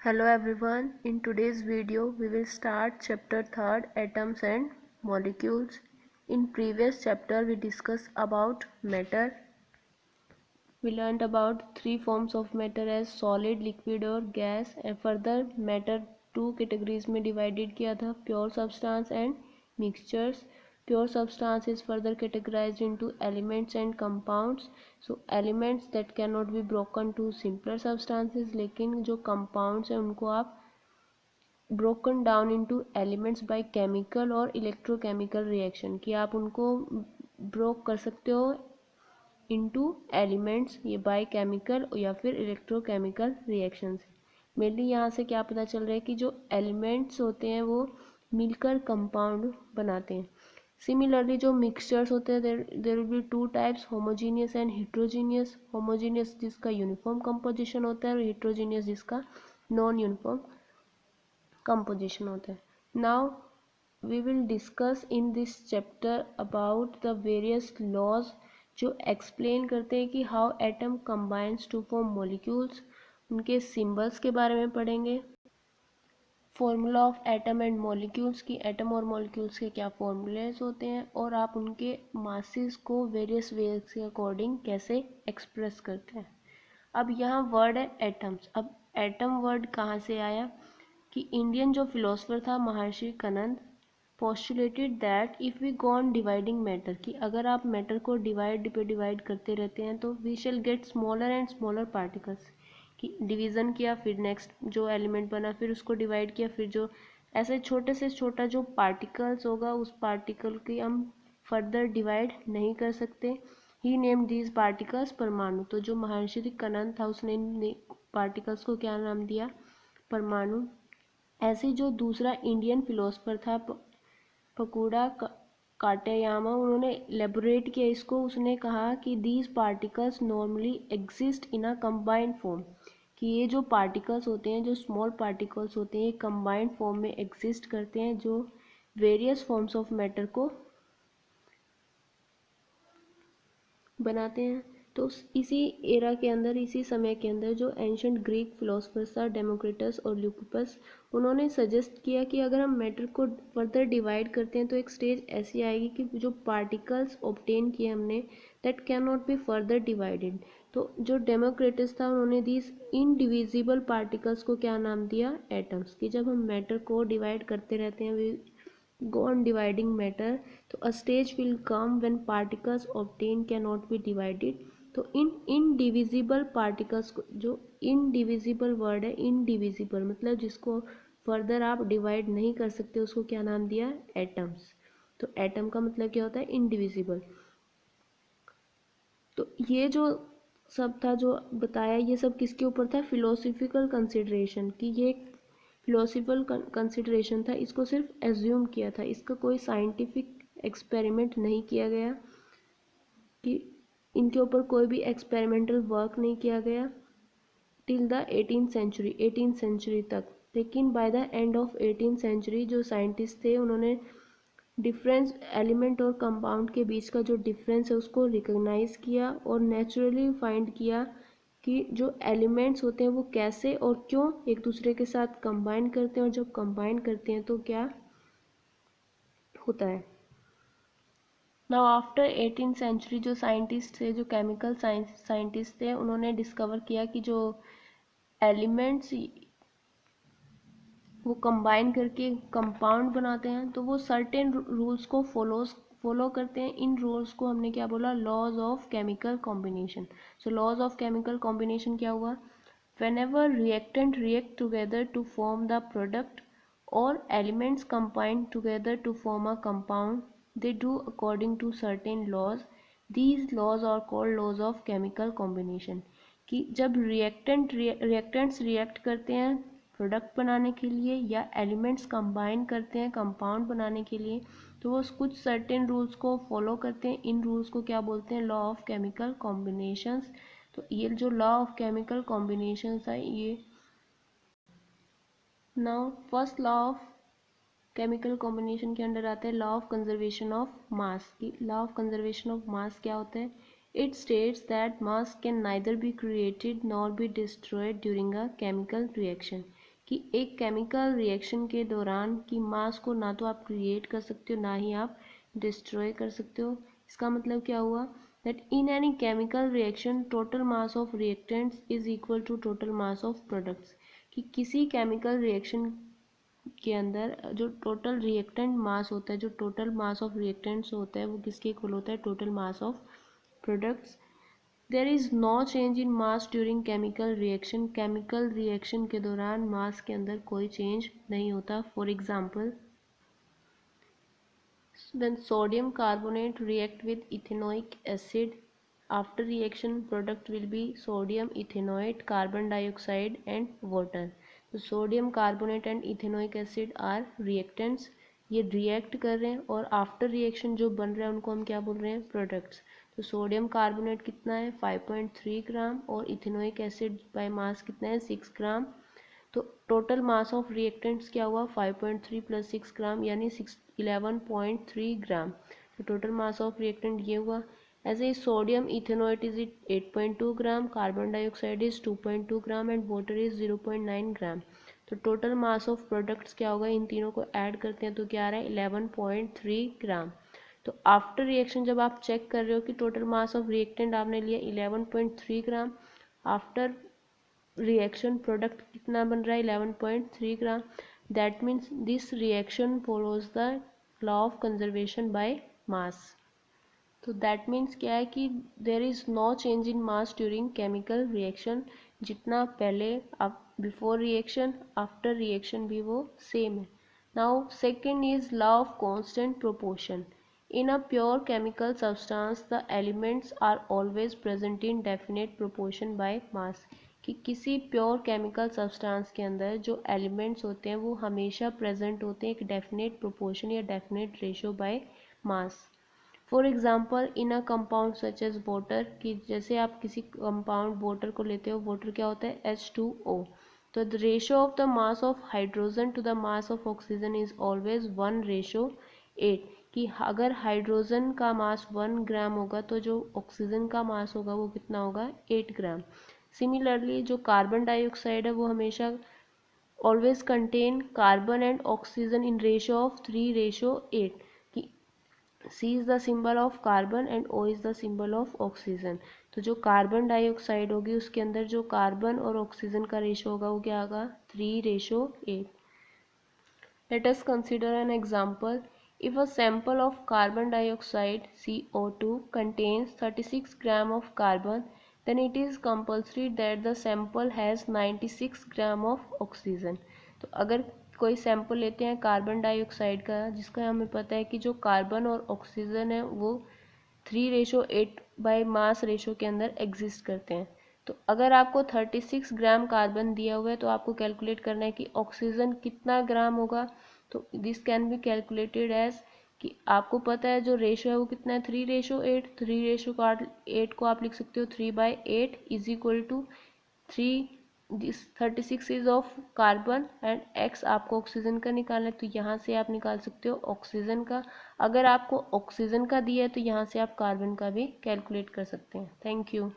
Hello everyone, in today's video we will start chapter 3rd Atoms and Molecules. In previous chapter we discussed about matter. We learned about three forms of matter as solid, liquid और gas and further matter two categories में divided किया था, pure substance and mixtures. Pure substance is further categorized into elements and compounds. So elements that cannot be broken to simpler substances, लेकिन जो compounds हैं उनको आप broken down into elements by chemical और electrochemical reaction कि आप उनको broke कर सकते हो into elements ये बाय केमिकल या फिर इलेक्ट्रोकेमिकल रिएक्शन से। मेनली यहाँ से क्या पता चल रहा है कि जो एलिमेंट्स होते हैं वो मिलकर कंपाउंड बनाते हैं। सिमिलरली जो मिक्सचर्स होते हैं there will be two types, homogeneous and heterogeneous. Homogeneous जिसका यूनिफॉर्म कंपोजिशन होता है और हिट्रोजीनियस जिसका नॉन यूनिफॉर्म कंपोजिशन होता है। Now we will discuss in this chapter about the various laws जो एक्सप्लेन करते हैं कि how atom combines to form molecules. उनके सिंबल्स के बारे में पढ़ेंगे। Formula of atom and molecules की एटम और मॉलिक्यूल्स के क्या फॉर्मूलेज होते हैं और आप उनके मासेस को वेरियस वेज के अकॉर्डिंग कैसे एक्सप्रेस करते हैं। अब यहाँ वर्ड है एटम्स। अब एटम वर्ड कहाँ से आया कि इंडियन जो फिलोसफर था महर्षि कनंद postulated that if we go on dividing matter कि अगर आप मैटर को डिवाइड करते रहते हैं तो we shall get smaller and smaller particles कि डिवीज़न किया फिर नेक्स्ट जो एलिमेंट बना फिर उसको डिवाइड किया फिर जो ऐसे छोटे से छोटा जो पार्टिकल्स होगा उस पार्टिकल की हम फर्दर डिवाइड नहीं कर सकते। ही नेम दीज पार्टिकल्स परमाणु। तो जो महर्षि कनंद था उसने पार्टिकल्स को क्या नाम दिया, परमाणु। ऐसे जो दूसरा इंडियन फिलोसफर था फकुडा काटेयामा, उन्होंने एलेबोरेट किया इसको। उसने कहा कि these particles normally exist in a combined form कि ये जो पार्टिकल्स होते हैं, जो स्मॉल पार्टिकल्स होते हैं, ये कंबाइंड फॉर्म में एग्जिस्ट करते हैं जो वेरियस फॉर्म्स ऑफ मैटर को बनाते हैं। तो इसी एरा के अंदर, इसी समय के अंदर जो एंशंट ग्रीक फिलोसफर्स था डेमोक्रिटस और ल्यूकोपस, उन्होंने सजेस्ट किया कि अगर हम मैटर को फर्दर डिवाइड करते हैं तो एक स्टेज ऐसी आएगी कि जो पार्टिकल्स ऑब्टेन किए हमने that can not be further divided. तो जो डेमोक्रिटस था उन्होंने दीज इनडिविजिबल पार्टिकल्स को क्या नाम दिया, एटम्स। कि जब हम मैटर को डिवाइड करते रहते हैं go on dividing matter तो a stage will come when particles obtained cannot be divided। तो इन इनडिविजिबल पार्टिकल्स को, जो इनडिविजिबल वर्ड है, इनडिविजिबल मतलब जिसको फर्दर आप डिवाइड नहीं कर सकते, उसको क्या नाम दिया, एटम्स। तो एटम का मतलब क्या होता है, इनडिविजिबल। तो ये जो सब था जो बताया, ये सब किसके ऊपर था, फिलोसफिकल कंसिडरेशन कि ये फिलोसफिकल कंसिडरेशन था। इसको सिर्फ एज्यूम किया था, इसका कोई साइंटिफिक एक्सपेरिमेंट नहीं किया गया कि इनके ऊपर कोई भी एक्सपेरिमेंटल वर्क नहीं किया गया टिल द 18th सेंचुरी तक। लेकिन by the end of 18th century जो साइंटिस्ट थे उन्होंने डिफरेंस एलिमेंट और कंपाउंड के बीच का जो डिफरेंस है उसको रिकॉग्नाइज किया और नेचुरली फाइंड किया कि जो एलिमेंट्स होते हैं वो कैसे और क्यों एक दूसरे के साथ कंबाइन करते हैं और जब कंबाइन करते हैं तो क्या होता है। नाउ आफ्टर 18th सेंचुरी जो साइंटिस्ट थे, जो केमिकल साइंटिस्ट थे, उन्होंने डिस्कवर किया कि जो एलिमेंट्स वो कंबाइन करके कंपाउंड बनाते हैं तो वो सर्टेन रूल्स को फॉलो करते हैं। इन रूल्स को हमने क्या बोला, laws of chemical combination. So laws of chemical combination क्या हुआ, whenever reactant react together to form the product or elements combine together to form a compound, they do according to certain laws. These laws are called laws of chemical combination। कि जब reactants react करते हैं product बनाने के लिए या elements combine करते हैं कंपाउंड बनाने के लिए तो वो कुछ सर्टेन रूल्स को फॉलो करते हैं। इन रूल्स को क्या बोलते हैं, लॉ ऑफ केमिकल कॉम्बिनेशंस। तो ये जो लॉ ऑफ केमिकल कॉम्बिनेशंस है ये। Now first law of chemical combination के अंडर आता है law of conservation of mass. की law of conservation of mass क्या होता है, it states that mass can neither be created nor be destroyed during a chemical reaction. कि एक chemical reaction के दौरान की मास को ना तो आप क्रिएट कर सकते हो ना ही आप डिस्ट्रॉय कर सकते हो। इसका मतलब क्या हुआ, that in any chemical reaction total mass of reactants is equal to total mass of products, कि किसी केमिकल रिएक्शन के अंदर जो टोटल रिएक्टेंट मास होता है, जो टोटल मास ऑफ रिएक्टेंट्स होता है, वो किसके इक्वल होता है, total mass of products. There is no change in mass during chemical reaction, chemical reaction के दौरान मास के अंदर कोई चेंज नहीं होता। For example, when sodium carbonate react with ethanoic acid, after reaction product will be sodium ethanoate, carbon dioxide and water. तो sodium carbonate and ethanoic acid are reactants, ये react कर रहे हैं और आफ्टर रिएक्शन जो बन रहा है उनको हम क्या बोल रहे हैं, प्रोडक्ट्स। तो सोडियम कार्बोनेट कितना है 5.3 ग्राम और इथेनोइक एसिड बाय मास कितना है 6 ग्राम। तो टोटल मास ऑफ रिएक्टेंट्स क्या हुआ 5.3 प्लस 6 ग्राम यानी 11.3 ग्राम। तो टोटल मास ऑफ रिएक्टेंट ये हुआ। ऐसे ही sodium ethanoate is 8.2 gram, carbon dioxide is 2.2 gram and water is 0.9 gram. तो टोटल मास ऑफ प्रोडक्ट्स क्या होगा, इन तीनों को ऐड करते हैं तो क्या आ रहा है 11.3 ग्राम। तो आफ्टर रिएक्शन जब आप चेक कर रहे हो कि टोटल मास ऑफ रिएक्टेंट आपने लिया 11.3 ग्राम, आफ्टर रिएक्शन प्रोडक्ट कितना बन रहा है 11.3 gram, that means this reaction follows the law of conservation by mass. तो दैट मीन्स क्या है कि there is no change in mass during chemical reaction, जितना पहले आप बिफोर रिएक्शन आफ्टर रिएक्शन भी वो सेम है। Now second is law of constant proportion. In a pure chemical substance, the elements are always present in definite proportion by mass. कि किसी pure chemical substance के अंदर जो एलिमेंट्स होते हैं वो हमेशा प्रेजेंट होते हैं एक डेफिनेट प्रोपोर्शन या definite ratio by mass. For example, in a compound such as water, कि जैसे आप किसी कंपाउंड वाटर को लेते हो, वाटर क्या होता है H2O। तो the ratio of the mass of hydrogen to the mass of oxygen is always 1:8, कि अगर हाइड्रोजन का मास 1 ग्राम होगा तो जो ऑक्सीजन का मास होगा वो कितना होगा 8 ग्राम। सिमिलरली जो कार्बन डाइऑक्साइड है वो हमेशा always contain carbon and oxygen in ratio of 3:8, कि C is the symbol of carbon and O is the symbol of oxygen. तो जो कार्बन डाइऑक्साइड होगी उसके अंदर जो कार्बन और ऑक्सीजन का रेशो होगा वो क्या होगा 3:8। Let us consider an example. If a sample of carbon dioxide CO2 contains 36 gram of carbon, then it is compulsory that the sample has 96 gram of oxygen. तो अगर कोई सैंपल लेते हैं कार्बन डाइऑक्साइड का जिसका हमें पता है कि जो कार्बन और ऑक्सीजन है वो 3:8 बाय मास रेशो के अंदर एग्जिस्ट करते हैं। तो अगर आपको 36 ग्राम कार्बन दिया हुआ है तो आपको कैलकुलेट करना है कि ऑक्सीजन कितना ग्राम होगा। तो this can be calculated as, कि आपको पता है जो रेशो है वो कितना है 3:8। 3:8 को आप लिख सकते हो 3/8 is equal to 3, this 36 is of carbon and x आपको ऑक्सीजन का निकालना है, तो यहाँ से आप निकाल सकते हो ऑक्सीजन का। अगर आपको ऑक्सीजन का दिया है तो यहाँ से आप कार्बन का भी कैलकुलेट कर सकते हैं। Thank you.